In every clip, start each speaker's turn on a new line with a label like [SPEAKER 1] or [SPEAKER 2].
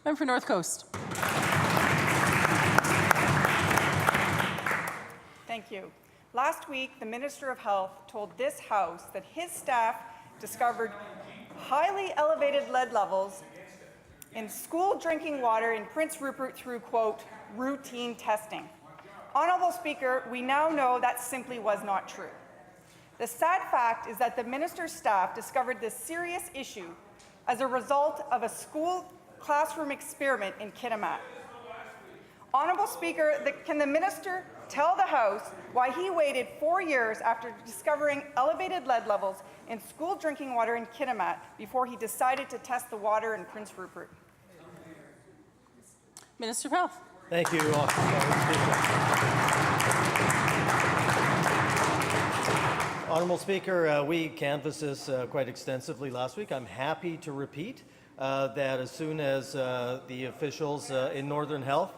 [SPEAKER 1] Member for North Coast.
[SPEAKER 2] Thank you. Last week, the Minister of Health told this House that his staff discovered highly elevated lead levels in school drinking water in Prince Rupert through, quote, routine testing. Honourable Speaker, we now know that simply was not true. The sad fact is that the minister's staff discovered this serious issue as a result of a school classroom experiment in Kitimat. Honourable Speaker, can the minister tell the House why he waited 4 years after discovering elevated lead levels in school drinking water in Kitimat before he decided to test the water in Prince Rupert?
[SPEAKER 1] Minister of Health.
[SPEAKER 3] Thank you, Honourable Speaker. We canvassed this quite extensively last week. I'm happy to repeat that as soon as the officials in Northern Health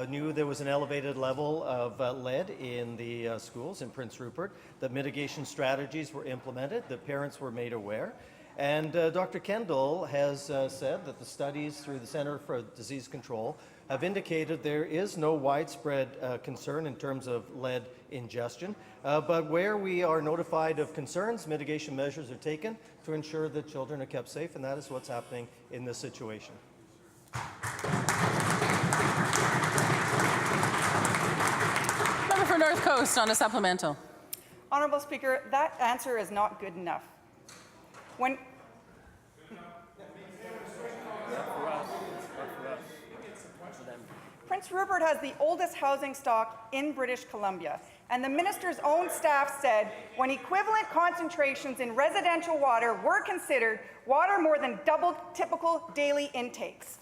[SPEAKER 3] knew there was an elevated level of lead in the schools in Prince Rupert, the mitigation strategies were implemented, the parents were made aware, and Dr. Kendall has said that the studies through the Centre for Disease Control have indicated there is no widespread concern in terms of lead ingestion, but where we are notified of concerns, mitigation measures are taken to ensure that children are kept safe, and that is what's happening in this situation.
[SPEAKER 1] Member for North Coast on a supplemental.
[SPEAKER 2] Honourable Speaker, that answer is not good enough. When Prince Rupert has the oldest housing stock in British Columbia, and the minister's own staff said when equivalent concentrations in residential water were considered, water more than doubled typical daily intakes.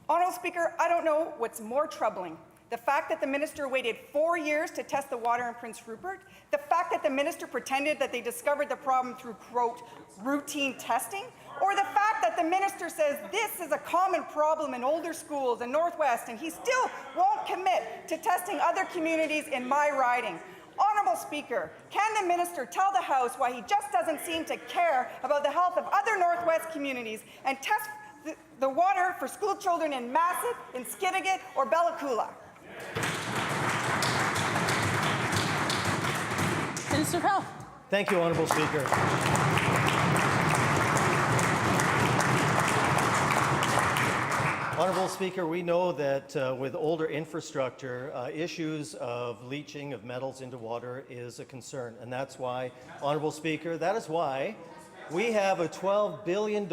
[SPEAKER 2] Honourable Speaker, I don't know what's more troubling. The fact that the minister waited 4 years to test the water in Prince Rupert, the fact that the minister pretended that they discovered the problem through, quote, routine testing, or the fact that the minister says this is a common problem in older schools in Northwest and he still won't commit to testing other communities in my riding. Honourable Speaker, can the minister tell the House why he just doesn't seem to care about the health of other Northwest communities and test the water for school children in Massett, in Skidegate, or Bella Coola?
[SPEAKER 1] Minister of Health.
[SPEAKER 3] Thank you, Honourable Speaker. Honourable Speaker, we know that with older infrastructure, issues of leaching of metals into water is a concern, and that's why, Honourable Speaker, that is why we have a $12 billion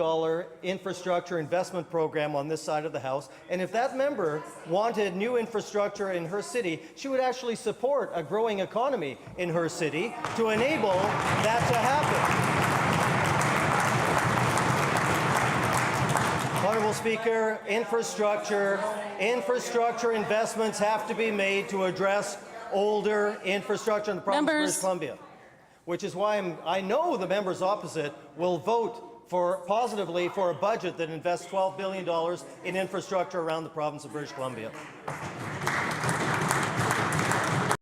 [SPEAKER 3] infrastructure investment program on this side of the House, and if that member wanted new infrastructure in her city, she would actually support a growing economy in her city to enable that to happen. Honourable Speaker, infrastructure investments have to be made to address older infrastructure in the province of British Columbia, which is why I know the members opposite will vote positively for a budget that invests $12 billion in infrastructure around the province of British Columbia.